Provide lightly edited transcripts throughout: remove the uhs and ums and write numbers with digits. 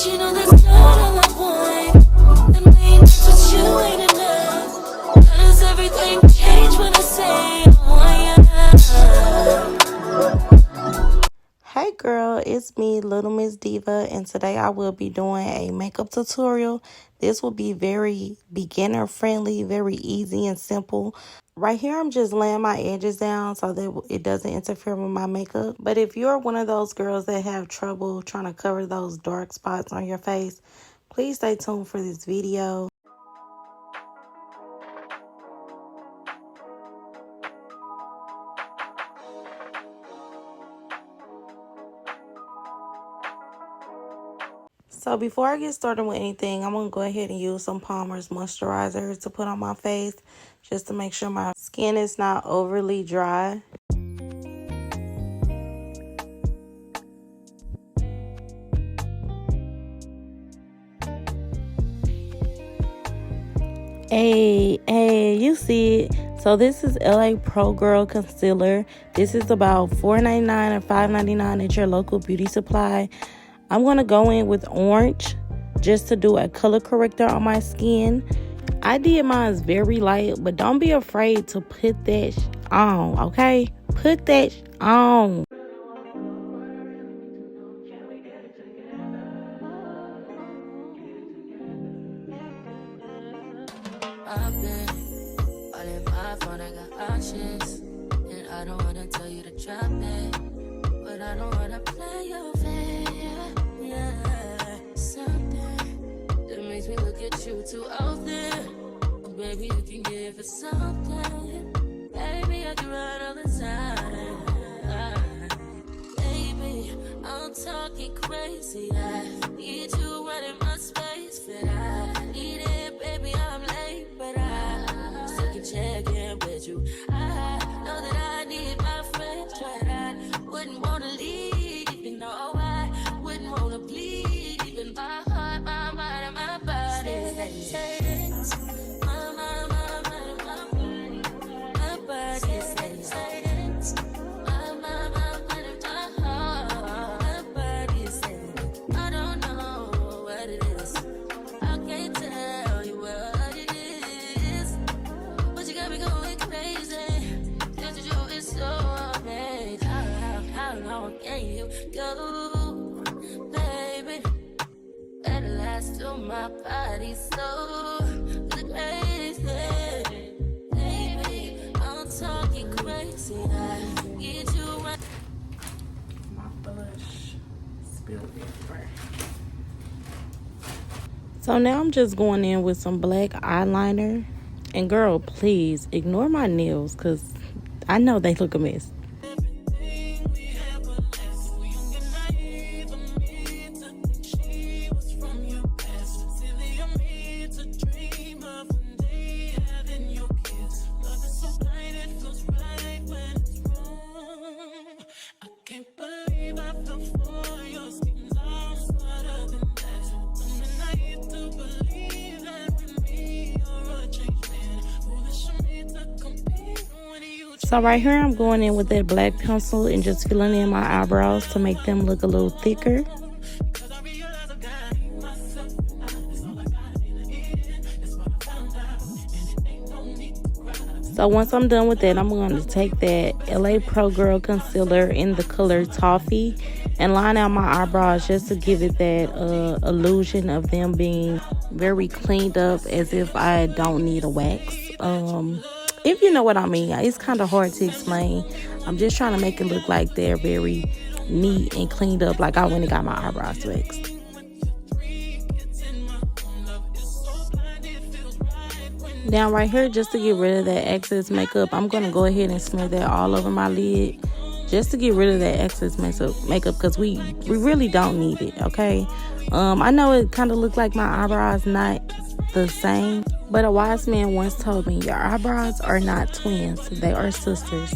you know that's not all I want. That means that you ain't enough. How does everything change when I say I want you? Hey girl, it's me, Little Miss Diva, and today I will be doing a makeup tutorial. This will be very beginner friendly, very easy and simple. Right here, I'm just laying my edges down so that it doesn't interfere with my makeup. But if you're one of those girls that have trouble trying to cover those dark spots on your face, please stay tuned for this video. So before I get started with anything, I'm going to go ahead and use some Palmer's moisturizer to put on my face just to make sure my skin is not overly dry. Hey, you see it. So this is LA Pro Girl Concealer. This is about $4.99 or $5.99 at your local beauty supply. I'm going to go in with orange just to do a color corrector on my skin. I did mine very light, but don't be afraid to put that on, okay? Put that on. I've been all in my phone, I got options. And I don't wanna tell you to drop it, but I don't wanna play your fair. Yeah, something that makes me look at you too often. Baby, you can give it something. Baby, I can run all the time. Baby, I'm talking crazy. I need you right in my space, but I need it, baby. I'm late, but I still can check in with you. I know that I need my friends, but I wouldn't wanna leave. You know, I wouldn't wanna bleed. Even my heart, my mind, and my body. Says, my mind, my body. My body says, my mind, my mind, and my heart. My body says, I don't know what it is. I can't tell you what it is, but you got me going crazy. This is you is so amazing. How long can you go, baby? At last, till my body so crazy. Baby, I'm talking crazy. I need you right. My blush spilled everywhere. So now I'm just going in with some black eyeliner. And girl, please ignore my nails because I know they look a mess. So right here, I'm going in with that black pencil and just filling in my eyebrows to make them look a little thicker. So once I'm done with that, I'm going to take that LA Pro Girl Concealer in the color Toffee and line out my eyebrows just to give it that illusion of them being very cleaned up, as if I don't need a wax. If you know what I mean. It's kind of hard to explain. I'm just trying to make it look like they're very neat and cleaned up, like I went and got my eyebrows waxed. Now right here, just to get rid of that excess makeup, I'm going to go ahead and smear that all over my lid just to get rid of that excess makeup because we really don't need it, okay? I know it kind of looks like my eyebrows not the same, but a wise man once told me your eyebrows are not twins, they are sisters.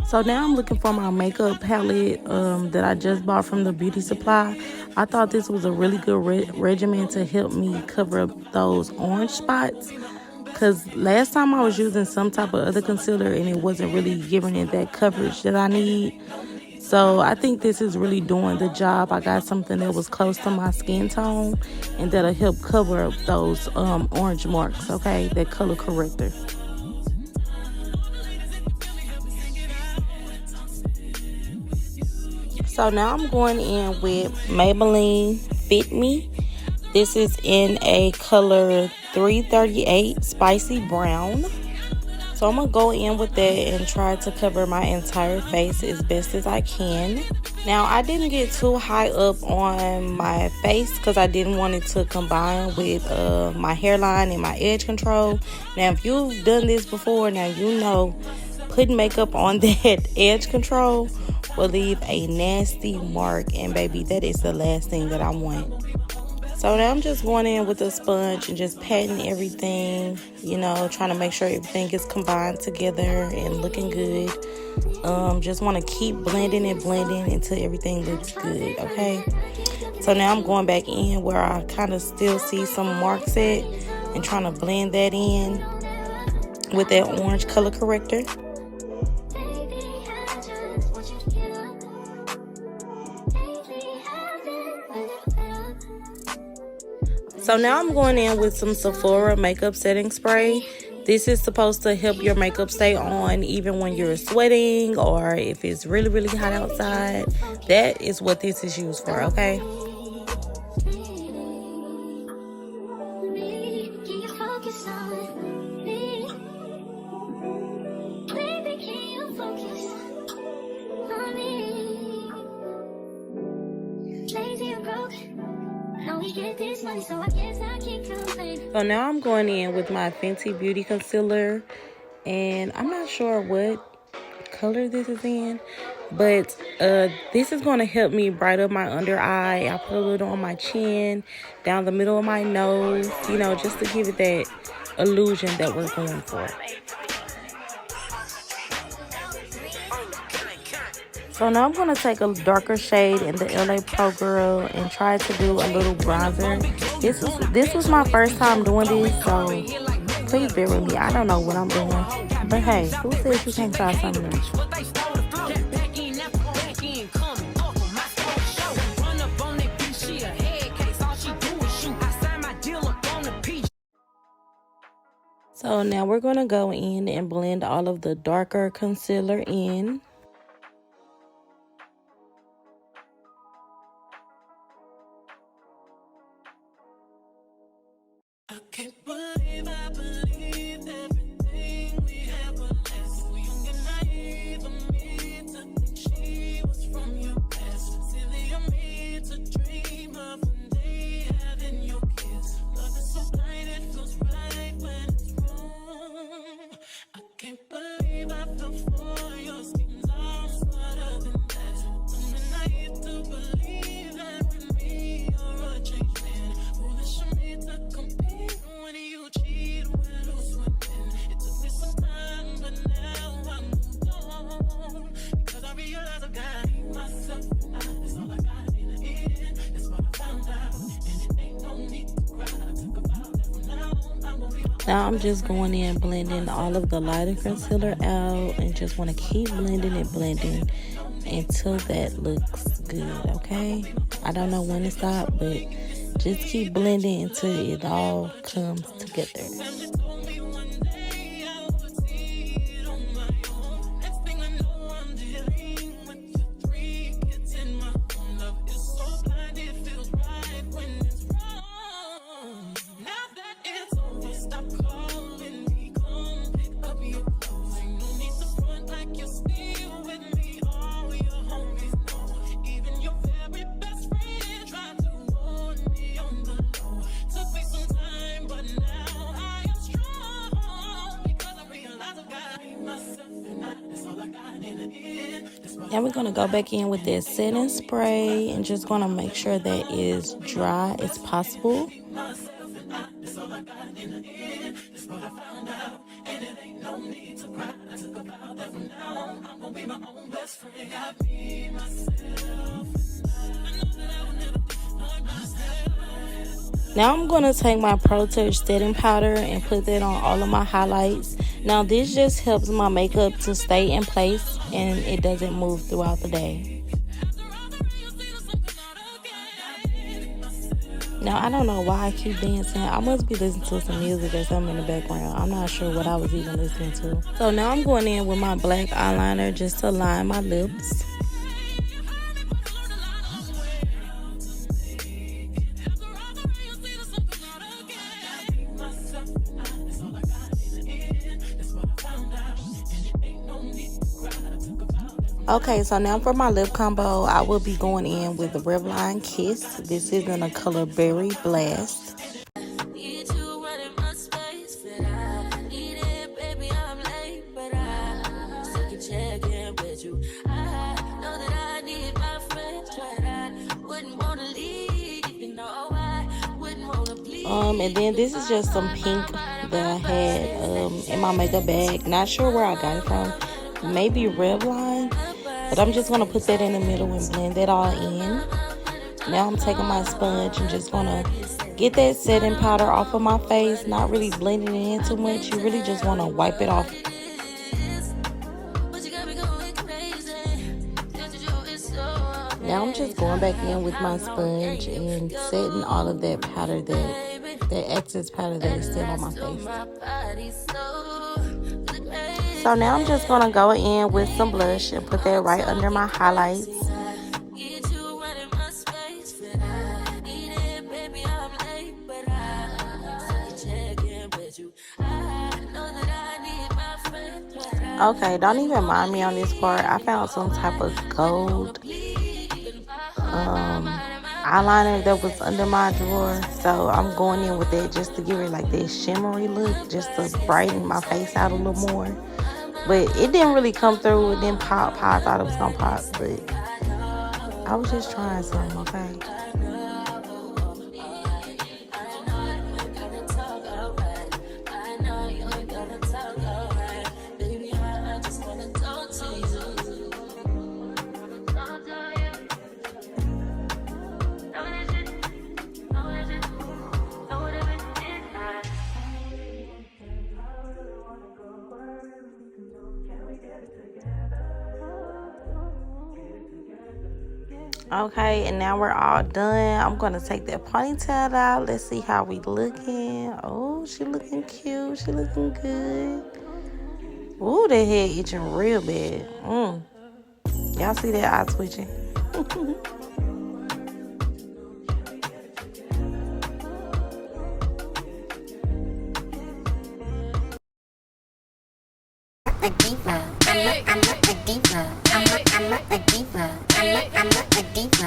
So now I'm looking for my makeup palette that I just bought from the beauty supply. I thought this was a really good regimen to help me cover up those orange spots, because last time I was using some type of other concealer and it wasn't really giving it that coverage that I need. So I think this is really doing the job. I got something that was close to my skin tone, and that'll help cover up those orange marks, okay? That color corrector. So now I'm going in with Maybelline Fit Me. This is in a color 338 Spicy Brown. So I'm going to go in with that and try to cover my entire face as best as I can. Now, I didn't get too high up on my face because I didn't want it to combine with my hairline and my edge control. Now, if you've done this before, now you know putting makeup on that edge control will leave a nasty mark. And baby, that is the last thing that I want. So now I'm just going in with a sponge and just patting everything, you know, trying to make sure everything is combined together and looking good. Just want to keep blending and blending until everything looks good, okay? So now I'm going back in where I kind of still see some marks at and trying to blend that in with that orange color corrector. So now I'm going in with some Sephora makeup setting spray. This is supposed to help your makeup stay on even when you're sweating or if it's really, really hot outside. That is what this is used for, okay? So now I'm going in with my Fenty Beauty Concealer, and I'm not sure what color this is in, but this is going to help me brighten up my under eye. I put a little on my chin, down the middle of my nose, you know, just to give it that illusion that we're going for. So now I'm going to take a darker shade in the LA Pro Girl and try to do a little bronzer. This was my first time doing this, so please bear with me. I don't know what I'm doing. But hey, who says you can't try something new? So now we're going to go in and blend all of the darker concealer in. I can't believe I believed everything we had was less. So young and naive of me to think she was from your past. Silly of me to dream of one day having your kiss. Love is so blind, it feels right when it's wrong. I can't believe I fell for your schemes. I'm smarter than that. Dumb and naive to believe that with me you're a changed man. Foolish of me to compete. When you cheat, when who's winning? It took me some time, but now I moved on. Because I realized I got myself, that's all I got in the end. That's what I found out, and it ain't no need to cry. I took about it from now on. I'm gonna be Now I'm just going in blending all of the lighter concealer out and just want to keep blending and blending until that looks good, okay? I don't know when to stop, but just keep blending until it all comes together. Now we're going to go back in with this setting spray and just going to make sure that is dry as possible. Now I'm going to take my Pro Touch setting powder and put that on all of my highlights. Now this just helps my makeup to stay in place and it doesn't move throughout the day. Now, I don't know why I keep dancing. I must be listening to some music or something in the background. I'm not sure what I was even listening to. So now I'm going in with my black eyeliner just to line my lips. Okay, so now for my lip combo, I will be going in with the Revlon Kiss. This is in the color Berry Blast. Need you right in my space, but I need it, baby, I'm late, but I still can check in with you. I know that I need my friends, but I wouldn't want to leave, you know, I wouldn't want to bleed. And then this is just some pink that I had in my makeup bag. Not sure where I got it from. Maybe Revlon. But I'm just going to put that in the middle and blend that all in. Now I'm taking my sponge and just going to get that setting powder off of my face. Not really blending it in too much. You really just want to wipe it off. Now I'm just going back in with my sponge and setting all of that powder, that excess powder that is still on my face. So now I'm just going to go in with some blush and put that right under my highlights. Okay, don't even mind me on this part. I found some type of gold eyeliner that was under my drawer. So I'm going in with that just to give it like this shimmery look, just to brighten my face out a little more. But it didn't really come through. It didn't pop how I thought it was going to pop. But I was just trying something, okay? Okay, and now we're all done. I'm going to take that ponytail out. Let's see how we looking. Oh, she looking cute. She looking good. Ooh, that head itching real bad. Y'all see that eye twitching? A diva. I'm not a diva. I'm not a diva. I'm not a diva.